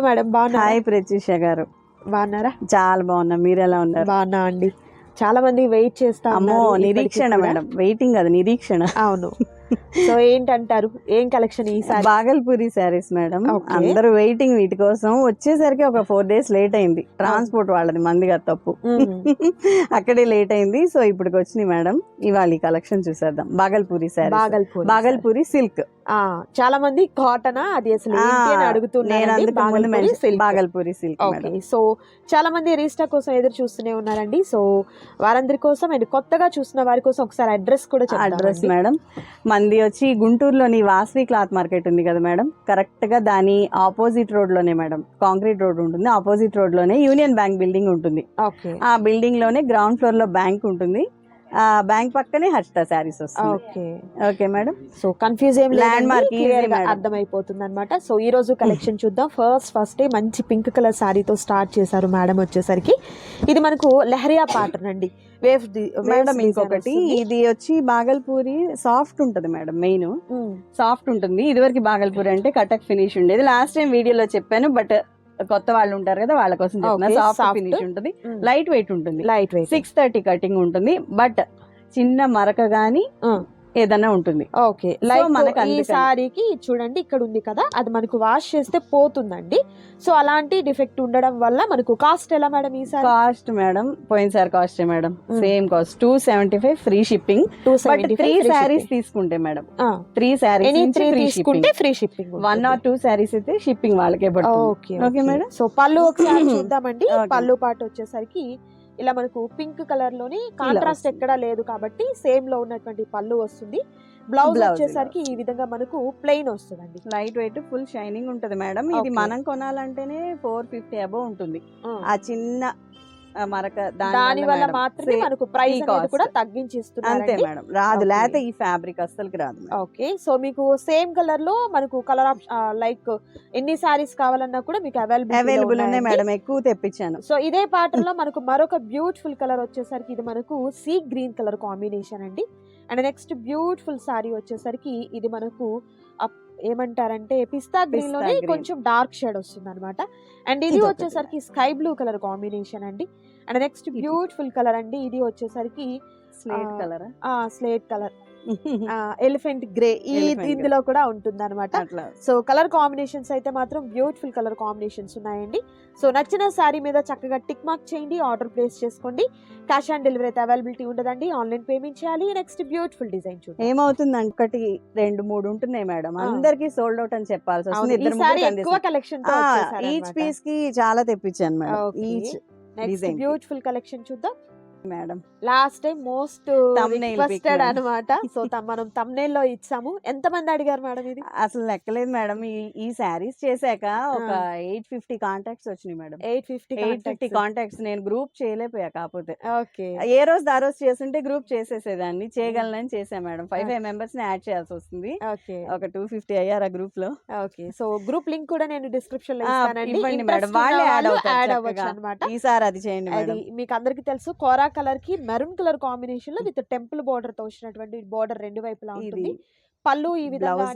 Madam, బాగున్నారా? Hi Pratyusha గారు, బాగున్నారా? చాలా బాగున్నా. మీరు ఎలా ఉన్నారు? బాగున్నా అండి. చాలా మంది వెయిట్ చేస్తా అమ్మో, ఉన్నారు ఇప్పటికి నిరీక్షణ కూడా. మేడం, వెయిటింగ్ అది నిరీక్షణ. అవును. సో ఏంటంటారు, ఏం కలెక్షన్ ఈసారి? బాగల్పూరి శారీస్ మేడం. Okay. అందరూ వెయిటింగ్ వీటి కోసం. వచ్చేసరికి ఒక 4 days లేట్ అయింది. ట్రాన్స్పోర్ట్ వాళ్ళది, మందిగా తప్పు. అక్కడే లేట్ అయింది. సో ఇప్పటికి వచ్చినాయి మేడం. ఇవాళ ఈ కలెక్షన్ చూసేద్దాం. బాగల్పూరి శారీస్, బాగల్పూరి సిల్క్. చాలా మంది కాటనా అది అసలు ఏంటి అని అడుగుతున్నారు. బాగల్పూరి సిల్క్. ఓకే, సో చాలా మంది రీస్టాక్ కోసం ఎదురు చూస్తూనే ఉన్నారండి. సో వారందరి కోసం అండ్ కొత్తగా చూసిన వారి కోసం ఒకసారి అడ్రస్ కూడా అడ్రస్ మేడం, మంది వచ్చి గుంటూరులోని వాసవి క్లాత్ మార్కెట్ ఉంది కదా మేడం, కరెక్ట్ గా దాని ఆపోజిట్ రోడ్ లోనే మేడం, కాంక్రీట్ రోడ్ ఉంటుంది. ఆపోజిట్ రోడ్ లోనే యూనియన్ బ్యాంక్ బిల్డింగ్ ఉంటుంది. ఆ బిల్డింగ్ లోనే గ్రౌండ్ ఫ్లోర్ లో బ్యాంక్ ఉంటుంది. ఆ బ్యాంక్ పక్కనే హర్షిత శారీస్ వస్తుంది. Okay okay madam. So confuse ఏం ల్యాండ్ మార్క్ అర్థమైపోతుంది అనమాట. సో ఈ రోజు కలెక్షన్ చూద్దాం. ఫస్ట్ మంచి పింక్ కలర్ శారీతో స్టార్ట్ చేశారు మేడం. వచ్చేసరికి ఇది మనకు లెహరియా ప్యాటర్న్ అండి. మేడం ఇంకొకటి, ఇది వచ్చి బాగల్పూరి సాఫ్ట్ ఉంటది మేడం. మెయిన్ సాఫ్ట్ ఉంటుంది. ఇదివరకు బాగల్పూరి అంటే కటక్ ఫినిష్ ఉండేది. లాస్ట్ టైం వీడియోలో చెప్పాను, బట్ కొత్త వాళ్ళు ఉంటారు కదా, వాళ్ళ కోసం చెప్తున్నా. సాఫ్ట్ ఫినిష్ ఉంటుంది, లైట్ వెయిట్ ఉంటుంది. 630 కటింగ్ ఉంటుంది, బట్ చిన్న మరక గానీ ఏదన్నా ఉంటుంది. ఓకే, మనకి ఈ సారీకి చూడండి ఇక్కడ ఉంది కదా, అది మనకు వాష్ చేస్తే పోతుందండి. సో అలాంటి డిఫెక్ట్ ఉండడం వల్ల మనకు కాస్ట్ ఎలా మేడం? ఈ సారీ కాస్ట్ మేడం పోయినసారి cost madam, same cost 275 free shipping. 3 saris తీసుకుంటే మేడం, 3 సారీస్ తీసుకుంటే ఫ్రీ షిప్పింగ్. 1 or 2 సారీస్ అయితే షిప్పింగ్ వాళ్ళకే పడుతుంది. Okay madam. సో పళ్ళు ఒకసారి చూద్దామండి. పళ్ళు పాటు వచ్చేసరికి ఇలా మనకు పింక్ కలర్ లోని కాంట్రాస్ట్ ఎక్కడా లేదు కాబట్టి సేమ్ లో ఉన్నటువంటి పళ్ళు వస్తుంది. బ్లౌజ్ వచ్చేసరికి ఈ విధంగా మనకు ప్లెయిన్ వస్తుందండి. లైట్ వెయిట్, ఫుల్ షైనింగ్ ఉంటది మేడం. ఇది మనం కొనాలంటేనే 450 అబౌవ్ ఉంటుంది. ఆ చిన్న మరక దాని వల్ల మాత్రమే మనకు ప్రైస్ కూడా తగ్గించిస్తున్నారు. అంతే మేడం, రాదు లేకపోతే ఈ ఫ్యాబ్రిక్ అస్సలకి రాదు. ఓకే, సో మీకు సేమ్ కలర్ లో మనకు కలర్ లైక్ ఎన్ని సారీస్ కావాలన్నా కూడా మీకు అవైలబుల్ ఉన్నాయి మేడం. ఎక్కువ తెప్పించాను. సో ఇదే ప్యాటర్న్ లో మనకు మరొక బ్యూటిఫుల్ కలర్ వచ్చేసరికి ఇది మనకు సీ గ్రీన్ కలర్ కాంబినేషన్ అండి. అండ్ నెక్స్ట్ బ్యూటిఫుల్ సారీ వచ్చేసరికి ఇది మనకు ఏమంటారంటే పిస్తా గ్రీన్ లోనే కొంచెం డార్క్ షేడ్ వస్తుంది అనమాట. అండ్ ఇది వచ్చేసరికి స్కై బ్లూ కలర్ కాంబినేషన్ అండి. అండ్ నెక్స్ట్ బ్యూటిఫుల్ కలర్ అండి, ఇది వచ్చేసరికి స్లేట్ కలర్ ఎలిఫెంట్ గ్రే ఇందులో కూడా ఉంటుంది అనమాట. సో కలర్ కాంబినేషన్స్ అయితే మాత్రం బ్యూటిఫుల్ కలర్ కాంబినేషన్స్ ఉన్నాయండి. సో నచ్చిన శారీ మీద చక్కగా టిక్ మార్క్ చేయండి, ఆర్డర్ ప్లేస్ చేసుకోండి. క్యాష్ ఆన్ డెలివరీ అయితే అవైలబిలిటీ ఉండదండి, ఆన్లైన్ పేమెంట్ చేయాలి. నెక్స్ట్ బ్యూటిఫుల్ డిజైన్ చూడండి. ఏమవుతుంది, 1 2 3 ఉంటున్నాయి మేడం, అందరికి సోల్డ్ అవుట్ అని చెప్పాల్సి వస్తుంది. ఈచ్ పీస్ కి చాలా తెప్పించాను madam. Each next beautiful collection చూద్దాం madam. Last time most requested అనమాట. సో మనం thumbnail లో ఇచ్చాము. ఎంత మంది అడిగారు మేడం? ఇది అసలు లెక్కలేదు మేడం. ఈ సారీస్ చేశాక ఒక 850 కాంటాక్ట్స్ వచ్చినాయి మేడం. 850 కాంటాక్ట్స్. నేను గ్రూప్ చేయలేకపోయా. కాకపోతే ఏ రోజు ఆ రోజు చేస్తుంటే గ్రూప్ చేసేసేదాన్ని. చేయగలనని చేసా మేడం. 5 members ని యాడ్ చేయాల్సి వస్తుంది. ఒక 250 అయ్యారు ఆ గ్రూప్ లో. ఓకే, సో గ్రూప్ లింక్ కూడా నేను డిస్క్రిప్షన్ లో ఇవ్వండి మేడం, వాళ్ళే యాడ్ అవ్వచ్చు అనమాట. ఈసారి అది చేయండి మేడం. మీకు అందరికి తెలుసు, కోరా కలర్ కి మెరూన్ కలర్ కాంబినేషన్ లో విత్ టెంపుల్ బోర్డర్ తో వచ్చినటువంటి బోర్డర్ రెండు వైపులా ఉంటుంది. పళ్ళు ఈ విధంగా,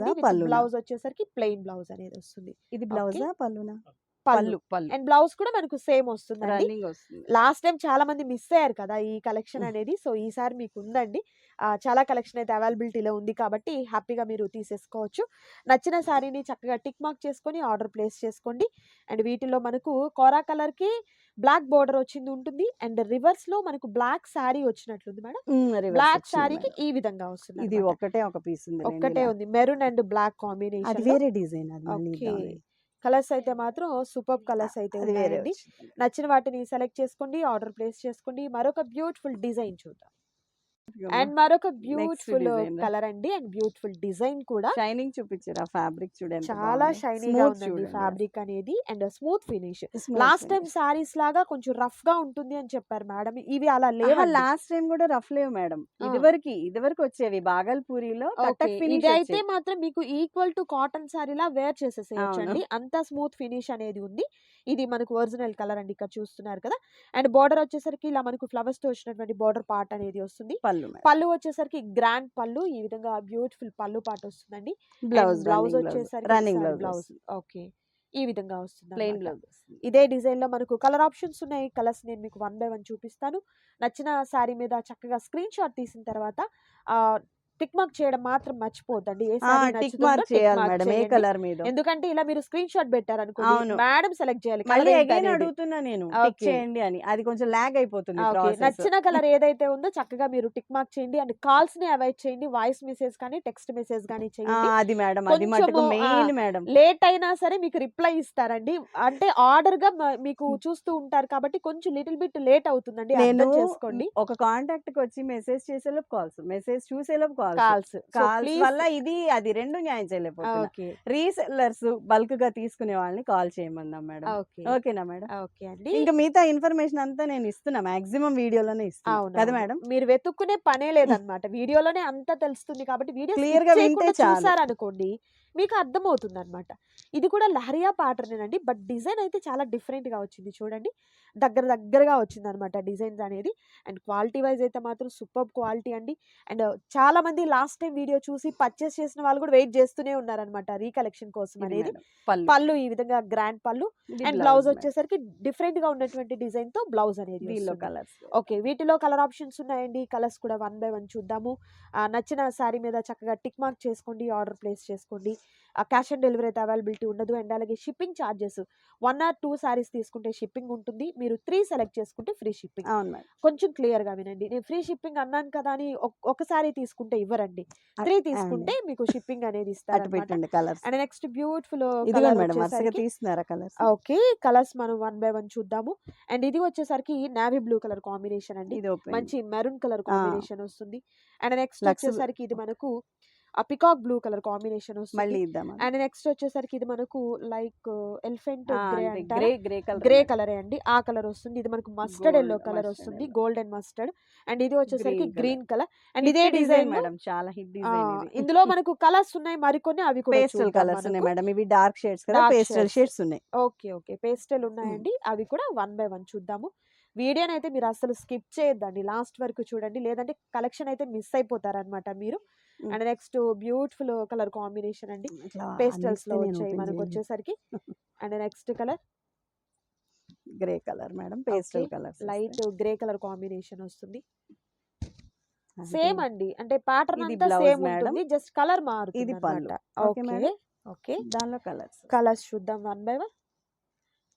బ్లౌజ్ వచ్చేసరికి ప్లెయిన్ బ్లౌజ్ అనేది వస్తుంది. ఇది బ్లౌజా పళ్ళునా? పళ్ళు అండ్ బ్లౌజ్ కూడా మనకు సేమ్ వస్తుంది. లాస్ట్ టైం చాలా మంది మిస్ అయ్యారు కదా ఈ కలెక్షన్ అనేది. సో ఈసారి మీకు ఉందండి, చాలా కలెక్షన్ అయితే అవైలబిలిటీలో ఉంది కాబట్టి హ్యాపీగా మీరు తీసేసుకోవచ్చు. నచ్చిన శారీని చక్కగా టిక్ మార్క్ చేసుకొని ఆర్డర్ ప్లేస్ చేసుకోండి. అండ్ వీటిలో మనకు కోరా కలర్ కి బ్లాక్ బోర్డర్ వచ్చింది ఉంటుంది. అండ్ రివర్స్ లో మనకు బ్లాక్ శారీ వచ్చినట్లుంది మేడం. బ్లాక్ శారీకి ఈ విధంగా వస్తుంది. ఇది ఒకటే ఒక పీస్ ఉంది, ఒక్కటే ఉంది. మెరూన్ అండ్ బ్లాక్ కాంబినేషన్, వేరే డిజైన్. కలర్స్ అయితే మాత్రం సూపర్ కలర్స్ అయితే ఉన్నాయండి. నచ్చిన వాటిని సెలెక్ట్ చేసుకోండి, ఆర్డర్ ప్లేస్ చేసుకోండి. మరొక బ్యూటిఫుల్ డిజైన్ చూద్దాం. అండ్ మరొక బ్యూటిఫుల్ కలర్ అండి, అండ్ బ్యూటిఫుల్ డిజైన్ కూడా. షైనింగ్ చూపించారు, ఆ ఫ్యాబ్రిక్ చూడండి, చాలా షైనింగ్ గా ఉందండి ఫ్యాబ్రిక్ అనేది. And smooth finish. Last time saris లాగా కొంచెం రఫ్ గా ఉంటుంది అని చెప్పారు మేడం, ఇవి అలా లేవు. లాస్ట్ టైం కూడా రఫ్ లేవు మేడం. ఇదివరకు వచ్చేవి బాగల్పూరిలో. ఇది అయితే మాత్రం మీకు equal to cotton sorry law wear చేసేసేయచ్చు అండి, అంత స్మూత్ ఫినిష్ అనేది ఉంది. ఇది మనకు ఒరిజినల్ కలర్ అండి, ఇక్కడ చూస్తున్నారు కదా. అండ్ బోర్డర్ వచ్చేసరికి ఇలా మనకు ఫ్లవర్స్ తో వచ్చినటువంటి బోర్డర్ పార్ట్ అనేది వస్తుంది. పళ్ళు వచ్చేసరికి గ్రాండ్ పళ్ళు, ఈ విధంగా బ్యూటిఫుల్ పళ్ళు పార్ట్ వస్తుందండి. బ్లౌజ్ వచ్చేసరికి బ్లౌజ్. ఓకే, ఈ విధంగా వస్తుంది ప్లెయిన్ అన్నమాట. బ్లౌజ్. ఇదే డిజైన్ లో మనకు కలర్ ఆప్షన్స్ ఉన్నాయి. కలర్స్ నేను మీకు 1 బై 1 చూపిస్తాను. నచ్చిన శారీ మీద చక్కగా స్క్రీన్ షాట్ తీసిన తర్వాత టిక్ మార్క్ చేయడం మాత్రం మర్చిపోద్దండి. ఏ శారీ టిక్ నచ్చుతుందో మార్క్ టిక్ చేయాలి మార్క్ మేడం, ఏ చేయండి. కలర్ మీద. ఎందుకంటే ఇలా మీరు స్క్రీన్ షాట్ పెట్టారనుకోండి, అవును. మేడం సెలెక్ట్ చేయాలి మళ్ళీ కలర్ అగైన్ ఏంటనేది. అడుగుతున్నా నేను టిక్ ఓకే. చేయండి అని. అది కొంచెం లాగ్ అయిపోతుంది ఓకే. ప్రాసెస్. నచ్చిన కలర్ ఏదైతే ఉందో చక్కగా మీరు టిక్ మార్క్ చేయండి. అండ్ కాల్స్ ని అవాయిడ్ చేయండి. వాయిస్ మెసేజ్ కానీ, టెక్స్ట్ మెసేజ్ గానీ చేయండి. అది మేడం, అది మటుకు కొంచెము మెయిన్ మేడం. లేట్ అయినా సరే మీకు రిప్లై ఇస్తారండి. అంటే ఆర్డర్‌గా మీకు చూస్తూ ఉంటారు కాబట్టి కొంచెం లిటిల్ బిట్ లేట్ అవుతుందండి. నేను అర్థం చేసుకోండి. ఒక కాంటాక్ట్‌కి వచ్చి మెసేజ్ చేసేలోపు కాల్స్, మెసేజ్ చూసేలోపు calls. Calls. So calls please వల్ల అది 2 న్యాయం చేయలేకపోతున్నా. ఓకే. రీసెల్లర్స్ బల్క్‌గా తీసుకునే వాళ్ళని కాల్ చేయమన్నాం మేడం. ఓకే. ఓకేనా మేడం? ఓకే అండి. ఇంకా మిగతా ఇన్ఫర్మేషన్ అంతా నేను ఇస్తున్నా. మాక్సిమం వీడియోలోనే ఇస్తున్నా. కదా అవునవును. మేడం? మీరు వెతుక్కునే పనే లేదన్నమాట. వీడియోలోనే అంతా తెలుస్తుంది కాబట్టి వీడియో స్కిప్ క్లియర్‌గా వింటే చేయకుండా చాలు. చూసారనుకోండి మీకు అర్థమవుతుందన్నమాట. ఇది కూడా లహరియా ప్యాటర్నేనండి. బట్ డిజైన్ అయితే చాలా డిఫరెంట్‌గా వచ్చింది చూడండి. దగ్గరగా వచ్చిందన్నమాట డిజైన్స్ అనేది. అండ్ క్వాలిటీ వైస్ అయితే మాత్రం సూపర్బ్ క్వాలిటీ అండి. అండ్ చాలా మంది లాస్ట్ టైమ్ వీడియో చూసి పర్చేస్ చేసిన వాళ్ళు కూడా వెయిట్ చేస్తూనే ఉన్నారన్నమాట రీకలెక్షన్ కోసం ఇది అనేది. మేడం పళ్ళు. పళ్ళు ఈ విధంగా గ్రాండ్ పళ్ళు ఇది అండ్ బ్లౌజ్ బ్లౌజ్ మేడం. వచ్చేసరికి డిఫరెంట్‌గా ఉన్నటువంటి డిజైన్‌తో బ్లౌజ్ అనేది దీనిలో వస్తుంది. కలర్స్. ఓకే. వీటిలో కలర్ ఆప్షన్స్ ఉన్నాయండి. కలర్స్ కూడా 1 బై 1 చూద్దాము. నచ్చిన శారీ మీద చక్కగా టిక్ మార్క్ చేసుకోండి. ఆర్డర్ ప్లేస్ చేసుకోండి. క్యాష్ ఆన్ డెలివరీ అయితే అవైలబిలిటీ ఉండదు. అండ్ అలాగే షిప్పింగ్ చార్జెస్ 1 ఆర్ 2 శారీస్ తీసుకుంటే షిప్పింగ్ ఉంటుంది. మీరు 3 సెలెక్ట్ చేసుకుంటే ఫ్రీ షిప్పింగ్. అవును మేడం. కొంచెం క్లియర్‌గా వినండి. నేను ఫ్రీ షిప్పింగ్ అన్నాను కదా అని ఒక శారీ తీసుకుంటే ఇవ్వరండి. 3 తీసుకుంటే మీకు షిప్పింగ్ అనేది అటు ఇస్తారన్నమాట. పెట్టండి కలర్స్. అండ్ నెక్స్ట్ బ్యూటిఫుల్ ఇదిగోండి కలర్ మేడం, వరుసగా వచ్చేసరికి తీస్తున్నారా కలర్స్? ఓకే. కలర్స్ మనం 1 బై 1 చూద్దాము. అండ్ ఇది వచ్చేసరికి నేవీ బ్లూ కలర్ కాంబినేషన్ అండి. ఇది ఓపెన్. మంచి మెరూన్ కలర్ ఆ! కాంబినేషన్ వస్తుంది. అండ్ నెక్స్ట్ లక్స్ వచ్చేసరికి ఇది మనకు పికాక్ బ్లూ కలర్ కాంబినేషన్ వస్తుంది. మళ్ళీ ఇద్దామా? అండ్ నెక్స్ట్ వచ్చేసరికి ఇది మనకు లైక్ ఎలిఫెంట్ గ్రే అంతే అంటారా? Grey colour. గ్రే కలరే అండి. ఆ కలర్ వస్తుంది. ఇది మనకు mustard yellow gold colour mustard వస్తుంది. ఎల్లో. Golden mustard. అండ్ ఇది వచ్చేసరికి green green colour. And hit ఇదే డిజైన్ డిజైన్ మేడం, చాలా హిట్ డిజైన్ ఇది. ఇందులో మనకు కలర్స్ ఉన్నాయి మరికొన్ని అవి కూడా పేస్టల్ చూద్దాం కలర్స్ ఉన్నాయి మనకు. మేడం. ఇవి డార్క్ షేడ్స్ కదా, డార్క్ పేస్టల్ షేడ్స్. షేడ్స్ ఉన్నాయి. ఓకే. ఓకే. పేస్టల్ ఉన్నాయండి. అవి కూడా 1 బై 1 చూద్దాము. వీడియోనైతే మీరు అస్సలు స్కిప్ చేయొద్దండి. లాస్ట్ వరకు చూడండి. లేదంటే కలెక్షన్ అయితే మిస్ అయిపోతారన్నమాట మీరు. And next beautiful colour combination అండి. ఇట్లా పేస్టల్స్ లో అందిస్తే నేను వచ్చాయి ఓపెన్ మనకు చేయలేను. వచ్చేసరికి. And next colour grey colour madam, okay. Pastel colours light grey colour combination వస్తుంది. వస్తాయి. సేమ్ అండి. అంటే ప్యాటర్న్ ఇది అంతా బ్లౌజ్ సేమ్ మేడం, ఉంటుంది. జస్ట్ కలర్ ఇది మారుతుందన్నమాట. పళ్ళు. Okay okay. మేడం. ఓకే. దానిలో కలర్స్. కలర్స్ చూద్దాం 1 బై 1.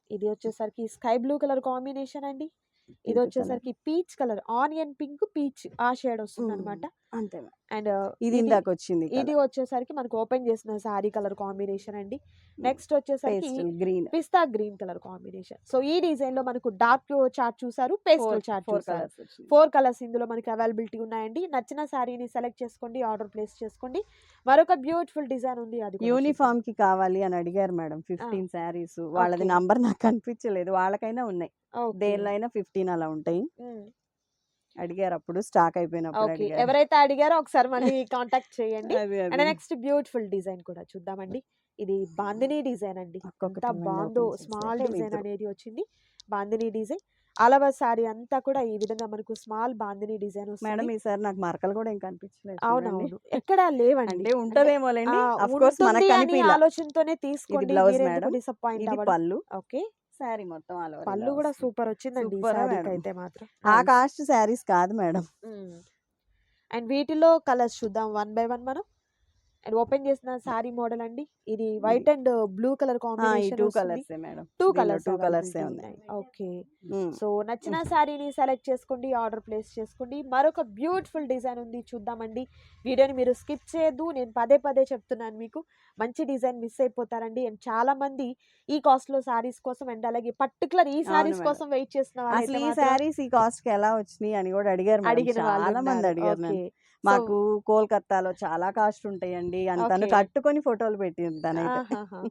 ఇది వచ్చేసరికి స్కై బ్లూ కలర్ కాంబినేషన్ అండి. ఇది పింక్ కలర్. వచ్చేసరికి peach colour, onion pink peach ఆ షేడ్ వస్తుందన్నమాట. అంతే మేడం. అండ్ ఇది ఇందాక వచ్చింది ఇది వచ్చేసరికి మనకు ఓపెన్ చేసిన సారీ కలర్ కాంబినేషన్ అండి. నెక్స్ట్ వచ్చేసరికి పేస్టల్ గ్రీన్. పిస్తా గ్రీన్ కలర్ కాంబినేషన్. సో ఈ డిజైన్ లో మనకు డార్క్ చార్ట్ చూసారు, పేస్టల్ చార్ట్ 4 చూసారు. కలర్స్ వచ్చింది. 4 కలర్స్ ఇందులో మనకి అవైలబిలిటీ ఉన్నాయండి. నచ్చిన శారీని సెలెక్ట్ చేసుకోండి, ఆర్డర్ ప్లేస్ చేసుకోండి. మరొక బ్యూటిఫుల్ డిజైన్ ఉంది. అది కూడా యూనిఫామ్ కి కావాలి అని అడిగారు మేడం. 15 శారీస్. వాళ్ళది ఓకే. నంబర్ నాకు కనిపించలేదు. వాళ్ళకైనా ఉన్నాయి. ఓకే. దేనిలో అయినా 15 అలా ఉంటాయి. ఉమ్. అడిగారు, అప్పుడు స్టాక్ అయిపోయినప్పుడు ఓకే. అడిగారు. ఎవరైతే అడిగారో ఒకసారి మళ్ళీ కాంటాక్ట్ చేయండి. అది అండ్ నెక్స్ట్ బ్యూటిఫుల్ డిజైన్ కూడా చూద్దామండి. ఇది బాందిని డిజైన్ అండి. ఒక్కొక్కటి ఎంత రెండు బాగుందో. open చేస్తే స్మాల్ డిజైన్ ఇద్దరు. అనేది వచ్చింది. Bandhani design. All over sorry అంతా కూడా ఈ విధంగా మనకు స్మాల్ బాందిని డిజైన్ మేడం వస్తుంది. ఈసారి నాకు మరకలు కూడా ఏం కనిపించలేదు. చూడండి. అవునవును. ఎక్కడా లేవండి. అంటే ఉంటదేమోలేండి. ఆఫ్ కోర్స్ మనకు ఉంటుంది అని కనిపిలా. ఆలోచనతోనే తీసుకోండి. బ్లౌజ్ మీరెందుకు మేడం. డిసప్పాయింట్ ఇది అవ్వడం. పళ్ళు. ఓకే. శారీ మొత్తం ఆల్ ఓవర్ పళ్ళు కూడా సూపర్ వచ్చిందండి ఈ సూపర్ సారీకి మేడం. అయితే మాత్రం. ఆ కాస్ట్ శారీస్ కాదు మేడం. అండ్ వీటిలో కలర్స్ చూద్దాం 1 బై 1 మనం. అండ్ ఓపెన్ చేసిన సారీ మోడల్ అండి. ఇది వైట్ అండ్ బ్లూ కలర్ ఈ కాంబినేషన్ 2 వస్తుంది. Colours madam. 2 దీనిలో కలర్స్ 2 కలర్స్ అవైలబిలిటీ ఉన్నాయి. ఉన్నాయి. ఓకే. ఉమ్. సో నచ్చిన శారీని సెలెక్ట్ చేసుకోండి, ఆర్డర్ ప్లేస్ చేసుకోండి. మరొక బ్యూటిఫుల్ డిజైన్ ఉంది చూద్దామండి. వీడియోని మీరు స్కిప్ చేయొద్దు. నేను పదే చెప్తున్నాను మీకు. మంచి డిజైన్ మిస్ అయిపోతారండి. అండ్ చాలా మంది ఈ కాస్ట్ లో శారీస్ కోసం అండ్ అలాగే పర్టికులర్ ఈ శారీస్ మేడం. కోసం వెయిట్ చేస్తున్న అసలు ఈ వాళ్ళైతే శారీస్ ఈ కాస్ట్ కి ఎలా వచ్చినాయి అని కూడా అడిగారు మేడం. అడిగిన వాళ్ళు చాలా మంది ఉన్నారు. అడిగారు ఓకే. నన్ను. మాకు కోల్కతాలో చాలా కాస్ట్ ఉంటాయండి అని తను ఓకే. కట్టుకొని ఫోటోలు పెట్టింది తనైతే. ఆహాహా.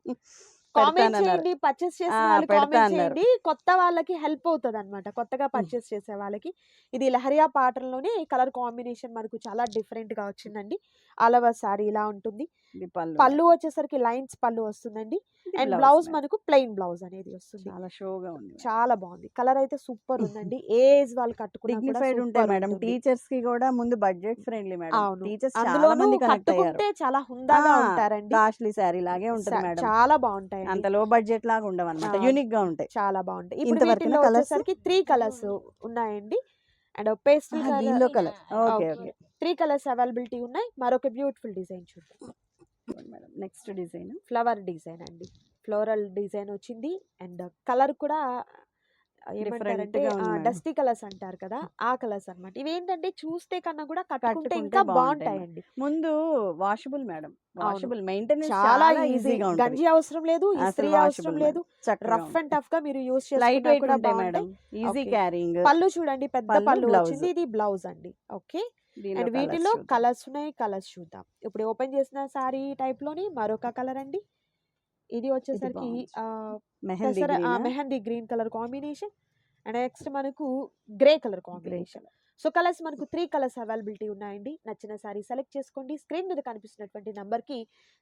కామెంట్ పెడతానన్నారు. చేయండి. పర్చేస్ చేసిన ఆ, వాళ్ళు పెడతా కామెంట్ అన్నారు. చేయండి. కొత్త వాళ్ళకి హెల్ప్ అవుతుంది అనమాట. కొత్తగా పర్చేస్ చేసే వాళ్ళకి. ఇది లహరియా ప్యాటర్న్ లోనే కలర్ కాంబినేషన్ మనకు చాలా డిఫరెంట్ గా వచ్చిందండి. ఆల్ ఓవర్ సారీ ఇలా ఉంటుంది. ఇది పళ్ళు పళ్ళు వచ్చేసరికి లైన్స్ పళ్ళు వస్తుందండి. ఇది అండ్ blouse బ్లౌజ్ మేడం. మనకు ప్లెయిన్ బ్లౌజ్ అనేది వస్తుంది. చాలా షోగా ఉంది మేడం. చాలా బాగుంది. కలర్ అయితే సూపర్ ఉందండి. ఏ ఏజ్ వాళ్ళు కట్టుకున్నా కూడా డిగ్నిఫైడ్ ఉంటాయి సూపర్ మేడం. ఉంటుంది. టీచర్స్ కి కూడా ముందు బడ్జెట్ ఫ్రెండ్లీ మేడం. అవును. టీచర్స్ చాలా అందులోనూ మంది కనెక్ట్ అయ్యారు. కట్టుకుంటే చాలా హుందాగా ఉంటారండి. కాస్ట్లీ శారీ లాగే ఉంటుంది మేడం. చాలా బాగుంటాయండి. అంత లో బడ్జెట్ లాగా ఉండవు అనమాట. ఆ, యూనిక్ గా ఉంటాయి. చాలా బాగుంటాయి. ఇప్పుడు ఇంతవరకునా వీటిలో colours? వచ్చేసరికి 3 కలర్స్ ఉన్నాయండి. అండ్ పేస్టల్ దీనిలో colour. Okay okay 3 colours availability ఉన్నాయి. మరొక బ్యూటిఫుల్ డిజైన్ చూద్దాం. Madam. Next design flower design అండి. ఫ్లోరల్ డిజైన్ వచ్చింది. అండ్ కలర్ కూడా ఏమంటారంటే గా ఉంది మేడం. డస్టీ కలర్స్ అంటారు కదా, ఆ కలర్స్ అన్నమాట. ఇవేంటంటే చూస్తే కన్నా కూడా కట్టుకుంటే కట్టుకుంటే ఇంకా బాగుంటాయి బాగుంటాయండి. ముందు వాషబుల్ మేడం. వాషబుల్ మెయింటెనెన్స్ చాలా చాలా ఈజీ. ఈజీగా ఉంటుంది. గంజి అవసరం లేదు, అసలు ఇస్త్రీ washable అవసరం మేడం. లేదు. చక్కగా రఫ్ అండ్ టఫ్ గా మీరు యూస్ లైట్ చేసుకున్నా వెయిట్ కూడా ఉంటాయి మేడం. బాగుంటాయి. Easy Okay. క్యారింగ్. పళ్ళు చూడండి, పెద్ద పళ్ళు, పళ్ళు blouse. వచ్చింది. ఇది బ్లౌజ్ అండి. ఓకే. దీనిలో అండ్ colours వీటిలో చూద్దాం. కలర్స్ ఉన్నాయి. కలర్స్ చూద్దాం. ఇప్పుడు ఓపెన్ చేసిన సారీ టైప్ లోని మరొక కలర్ అండి. ఇది వచ్చేసరికి బాగుంది. Mehndi green. Mehndi green colour combination. And next మనకు grey colour combination. So colours మనకు 3 కలర్స్ అవైలబిలిటీ ఉన్నాయండి. నచ్చిన సారీ సెలెక్ట్ చేసుకోండి. స్క్రీన్ మీద కనిపిస్తున్నటువంటి నంబర్ కి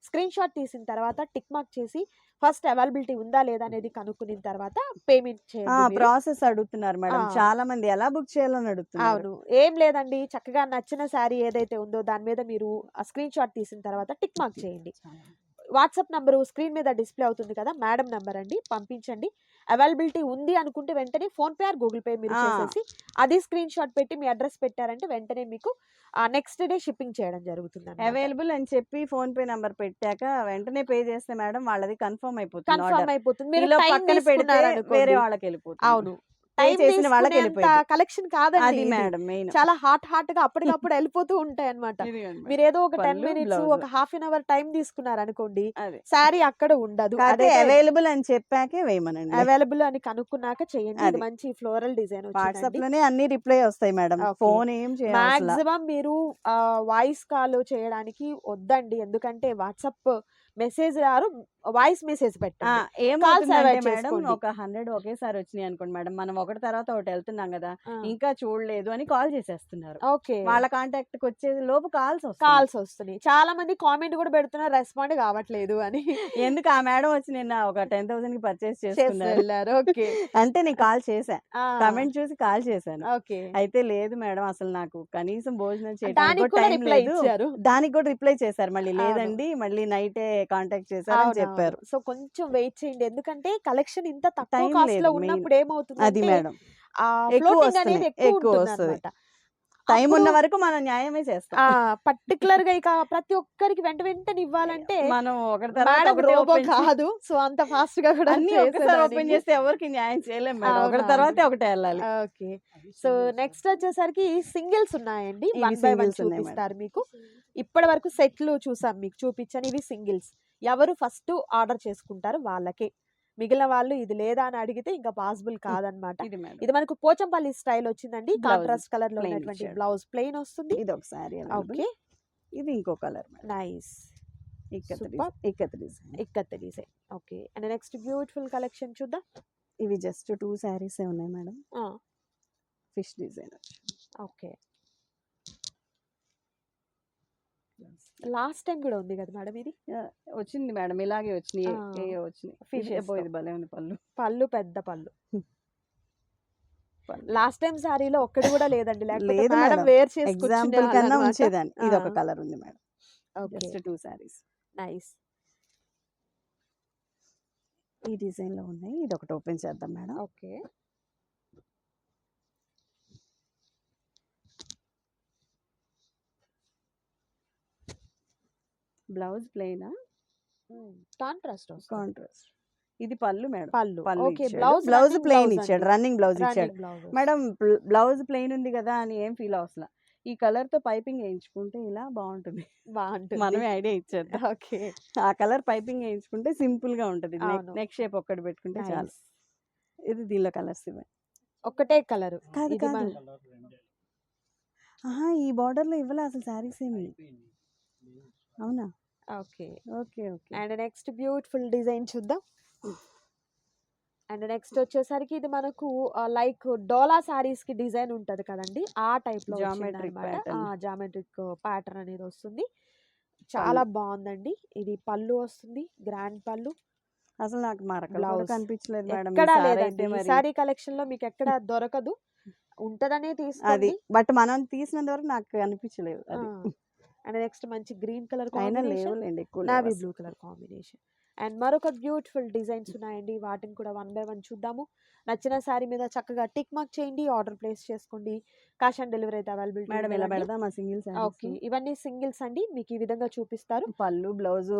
స్క్రీన్ షాట్ తీసిన తర్వాత టిక్ మార్క్ చేసి ఫస్ట్ అవైలబిలిటీ ఉందా లేదా అనేది కనుక్కున్న తర్వాత పేమెంట్ చేయండి మీరు. ప్రాసెస్ అడుగుతున్నారు మేడం. ఆ. చాలా మంది ఎలా బుక్ చేయాలని అడుగుతున్నారు. అవును, ఏం లేదండి. చక్కగా నచ్చిన శారీ ఏదైతే ఉందో దాని మీద మీరు ఆ స్క్రీన్ షాట్ తీసిన తర్వాత టిక్ మార్క్ చేయండి. వాట్సాప్ నంబరు స్క్రీన్ మీద డిస్ప్లే అవుతుంది కదా, మేడం నంబర్ అండి, పంపించండి. అవైలబిలిటీ ఉంది అనుకుంటే వెంటనే phone pay are Google pay మీరు చేసేసి అది స్క్రీన్ షాట్ పెట్టి మీ అడ్రస్ పెట్టారంటే వెంటనే మీకు నెక్స్ట్ డే షిప్పింగ్ చేయడం జరుగుతుంది. అవైలబుల్ అని చెప్పి ఫోన్ పే నంబర్ పెట్టాక వెంటనే పే చేస్తే మేడం వాళ్ళది కన్ఫర్మ్ అయిపోతుంది. కన్ఫర్మ్ అయిపోతుంది. మీరు ఈలో టైం పక్కన పెడితే తీసుకున్నారనుకోండి. వేరే వాళ్ళకి వెళ్ళిపోతుంది. అవును, పే టైం చేసిన వాళ్ళకి తీసుకునేంత వెళ్ళిపోయింది. కలెక్షన్ కాదండి అది ఇది. Madam main. చాలా హాట్ గా అప్పటికప్పుడు వెళ్ళిపోతూ ఉంటాయి అన్నమాట. మీరు ఏదో ఒక 10 పళ్ళు, మినిట్స్ blouse. ఒక హాఫ్ అన్ అవర్ టైం తీసుకున్నారు అనుకోండి, అదే శారీ అక్కడ ఉండదు. కాకపోతే అదే అవైలబుల్ అని చెప్పాకే వేయమనండి. అవైలబుల్ అని కనుక్కున్నాక చేయండి. ఇది అది. మంచి ఫ్లోరల్ డిజైన్ వాట్సాప్ వచ్చిందండి. లోనే అన్ని రిప్లై వస్తాయి మేడం. Okay. ఫోన్ ఏం చేయాలి. మాక్సిమం మీరు వాయిస్ కాల్ చేయడానికి వద్దండి. ఎందుకంటే వాట్సాప్ మెసేజ్ వాయిస్ మెసేజ్ పెట్టండి. ఏమవుతుందంటే avoid మేడం చేసుకోండి. ఒక 100 ఒకేసారి వచ్చినాయి అనుకోండి మేడం, మనం ఒకటి తర్వాత ఒకటి వెళ్తున్నాం కదా, ఆ. ఇంకా చూడలేదు అని కాల్ చేసేస్తున్నారు. ఓకే, వాళ్ళ కాంటాక్ట్ కి వచ్చేది లోపు కాల్స్ కాల్స్ వస్తున్నాయి. చాలా మంది కామెంట్ కూడా పెడుతున్నారు, రెస్పాండ్ కావట్లేదు అని. ఎందుకు ఆ మేడం వచ్చి నిన్న ఒక 10,000 కి పర్చేస్ చేసి చేసుకున్నారు వెళ్ళారు. ఓకే. అంటే నేను కాల్ చేశా, కమెంట్ చూసి కాల్ చేశాను. ఓకే, అయితే లేదు మేడం అసలు నాకు కనీసం భోజనం దానికి చేయడానికి కూడా టైం రిప్లై లేదు. ఇచ్చారు. దానికి కూడా రిప్లై చేశారు మళ్ళీ, అవును. లేదండి మళ్ళీ నైటే కాంటాక్ట్ చేశారని చెప్పారు. సో కొంచెం వెయిట్ చేయండి. ఎందుకంటే కలెక్షన్ ఇంత తక్కువ Time కాస్ట్ లేదు లో main. ఉన్నప్పుడు అది ఏమవుతుందంటే మేడం ఎక్కువ ఫ్లోటింగ్ అనేది వస్తున్నాయి, ఎక్కువ ఎక్కువ ఉంటుంది వస్తుంది. అన్నమాట. టైం ఉన్న అప్పుడు వరకు మనం న్యాయమే చేస్తాం. పర్టికులర్ గా ఇక ప్రతి ఒక్కరికి వెంటనే ఇవ్వాలంటే మనం ఒకటి తర్వాత మేడం ఒకటి రోబో open చేసి- కాదు. సో అంత ఫాస్ట్ గా కూడా అన్ని ఒకసారి ఓపెన్ చేసేదానికి. చేస్తే ఎవరికి న్యాయం చేయలేం మేడం. ఒకటి అవునవును. తర్వాత ఒకటి వెళ్ళాలి. ఓకే. సో నెక్స్ట్ వచ్చేసరికి సింగిల్స్ ఉన్నాయండి. ఇవి 1 by 1 singles ఉన్నాయి చూపిస్తారు మీకు. ఇప్పటి వరకు సెట్లు చూసాం, మీకు చూపించాను. ఇవి సింగిల్స్. ఎవరు ఫస్ట్ ఆర్డర్ చేసుకుంటారు వాళ్ళకే. మిగిలిన వాళ్ళు ఇది లేదా అని అడిగితే ఇంకా పాసిబుల్ కాదనమాట. ఇది మేడం ఇది మనకు పోచంపల్లి స్టైల్ వచ్చిందండి. Blouse కాంట్రాస్ట్ కలర్ లో plain ఉన్నటువంటి ఇచ్చాడు. బ్లౌజ్ ప్లెయిన్ వస్తుంది. ఇది ఒక సారీ. ఓకే, ఇది ఇంకో colour madam. Nice, ikat Super. Design. Ikat design. Okay. And next beautiful collection చూద్దాం. ఇవి జస్ట్ 2 సారీస్ ఉన్నాయి madam. Fish design. Okay, last time కూడా ఉంది కదా మేడం ఇది. వచ్చింది మేడం, ఇలాగే వచ్చినాయి. ఆ. ఏ వచ్చినాయి Fishes ఫిష్ తో. ఇది భలే ఉంది పళ్ళు. పళ్ళు పెద్ద పళ్ళు. పళ్ళు. లాస్ట్ టైం సారీలో ఒక్కటి కూడా లేదండి. లేకపోతే లేదు మేడం మేడం. వేర్ ఎగ్జాంపుల్ కన్నా ఉంచేదాన్ని. ఇది ఒక కలర్ ఉంది madam. Okay, just 2 saris. Nice. ఈ డిజైన్ లో ఉన్నాయి. ఇది ఒకటి ఓపెన్ చేద్దాం madam. Okay, blouse plain contrast contrast. ఇది పళ్ళు మేడం. పళ్ళు. పళ్ళు ఓకే, ఇచ్చాడు. బ్లౌజ్ బ్లౌజ్ ప్లెయిన్ బ్లౌజ్ ఇచ్చాడు, అండి. రన్నింగ్ బ్లౌజ్ ఇచ్చాడు running blouse. Madam. Blouse plain ఉంది కదా అని ఏం ఫీల్ అవసరం. ఈ కలర్ తో పైపింగ్ వేయించుకుంటే ఇలా బాగుంటుంది. బాగుంటుంది. మనమే ఐడియా ఇచ్చేద్దాం. ఓకే, ఆ కలర్ పైపింగ్ వేయించుకుంటే సింపుల్ గా ఉంటది. అవును. నెక్ షేప్ ఒక్కటి పెట్టుకుంటే చాలు. నైస్. ఇది దీనిలో కలర్స్ ఇవ్వండి. ఒకటే కలర్. కాదు ఇది కాదు. ఈ బార్డర్ లో ఇవ్వలే అసలు సారీస్ ఏమి. అవునా? Okay. Okay okay. And next beautiful design చూద్దాం. అండ్ నెక్స్ట్ వచ్చేసరికి ఇది మనకు లైక్ డోలా సారీస్ కి డిజైన్ ఉంటది కదండి, ఆ టైప్ లో Geometric pattern. జామెట్రిక్ ప్యాటర్న్ అనేది వస్తుంది. చాలా బాగుందండి. ఇది పళ్ళు వస్తుంది, గ్రాండ్ పళ్ళు. అసలు నాకు మరకలు కూడా బ్లౌజ్ కనిపించలేదు మేడం ఎక్కడా ఈసారి లేదండి. అయితే ఈ మరి సారీ కలెక్షన్ లో మీకు ఎక్కడ దొరకదు. ఉంటదనే అది తీసుకోండి. బట్ మనం తీసినంత వరకు నాకు అనిపించలేదు అది అండ్ నెక్స్ట్ మంచి గ్రీన్ కలర్ అయినా కాంబినేషన్, లేవులేండి ఎక్కువ నావీ లేవు బ్లూ కలర్ కాంబినేషన్. అండ్ మరొక బ్యూటిఫుల్ డిజైన్స్ ఉన్నాయండి. వాటిని కూడా వన్ బై వన్ చూద్దాము. నచ్చిన శారీ మీద చక్కగా టిక్ మార్క్ చేయండి, ఆర్డర్ ప్లేస్ చేసుకోండి. క్యాష్ ఆన్ డెలివరీ అయితే అవైలబిలిటీ మేడం ఇలా ఉంటుందండి. పెడదామా సింగిల్ ఓకే, ఇవన్నీ సింగిల్స్ అండి. మీకు ఈ విధంగా చూపిస్తారు. పళ్ళు బ్లౌజ్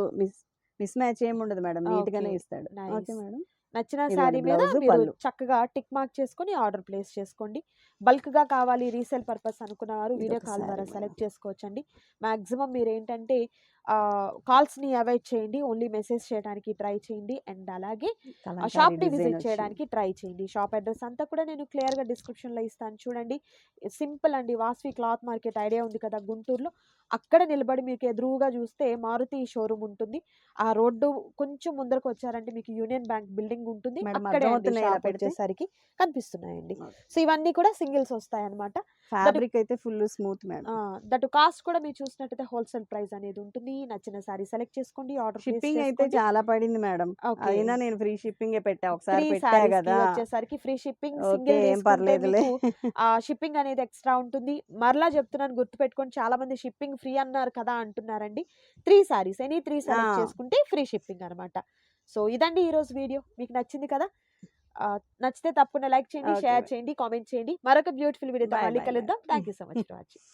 మిస్ మ్యాచ్ ఏమి ఉండదు మేడం నీట్ గానే ఓకే, ఇస్తాడు నైస్. ఓకే మేడం నచ్చిన ఇదిగోండి శారీ మీద బ్లౌజ్ మీరు పళ్ళు చక్కగా టిక్ మార్క్ చేసుకొని ఆర్డర్ ప్లేస్ చేసుకోండి. బల్క్గా కావాలి, రీసేల్ పర్పస్ అనుకున్నవారు వీడియో ఇదొక కాల్ శారీ ద్వారా మేడం సెలెక్ట్ చేసుకోవచ్చండి. మ్యాక్సిమం మీరు ఏంటంటే కాల్స్ని అవాయిడ్ చేయండి, ఓన్లీ మెసేజ్ చేయడానికి ట్రై చేయండి. అండ్ అలాగే కలంకారీ షాప్ని డిజైన్ విజిట్ వచ్చి చేయడానికి ట్రై చేయండి. షాప్ అడ్రస్ అంతా కూడా నేను క్లియర్గా డిస్క్రిప్షన్లో ఇస్తాను చూడండి. సింపుల్ అండి. వాస్వి క్లాత్ మార్కెట్ ఐడియా ఉంది కదా గుంటూరులో, అక్కడ నిలబడి మీకు ఎదురుగా చూస్తే మారుతి షోరూమ్ ఉంటుంది. ఆ రోడ్డు కొంచెం ముందరకు వచ్చారంటే మీకు యూనియన్ బ్యాంక్ బిల్డింగ్ ఉంటుంది. మేడం అక్కడే అండి అర్థమవుతున్నాయి ఇలా షాప్ పెడితే వచ్చేసరికి కనిపిస్తున్నాయండి. ఓకే. సో ఇవన్నీ కూడా సింగిల్స్ వస్తాయి అనమాట. ఫ్యాబ్రిక్ అయితే full smooth madam that cost కూడా మీరు చూసినట్టయితే హోల్సేల్ ప్రైస్ అనేది ఉంటుంది. నచ్చిన సారీ సెలెక్ట్ చేసుకోండి, ఆర్డర్ ప్లేస్ షిప్పింగ్ అయితే చేసుకోండి. చాలా పడింది మేడం ఓకే, అయినా నేను ఫ్రీ షిప్పింగ్ పెట్టా ఒకసారి 3 పెట్టా సారీస్ కి కదా వచ్చేసరికి ఫ్రీ షిప్పింగ్. ఓకే సింగిల్ ఏం తీసుకుంటే పర్లేదులే మీకు షిప్పింగ్ అనేది ఎక్స్ట్రా ఉంటుంది. మరలా చెప్తున్నాను, గుర్తుపెట్టుకోండి. చాలా మంది షిప్పింగ్ ఫ్రీ అన్నారు కదా అంటున్నారండి. 3 సారీస్, ఎనీ 3 సెలెక్ట్ ఆ, చేసుకుంటే ఫ్రీ షిప్పింగ్ అనమాట. సో ఇదండి ఈ రోజు వీడియో. మీకు నచ్చింది కదా? నచ్చితే తప్పకుండా లైక్ చేయండి, ఓకే షేర్ చేయండి, కామెంట్ చేయండి. మరొక బ్యూటిఫుల్ వీడియోతో బాయ్ మళ్ళీ బాయ్ కలుద్దాం. Madam thank you so much for watching.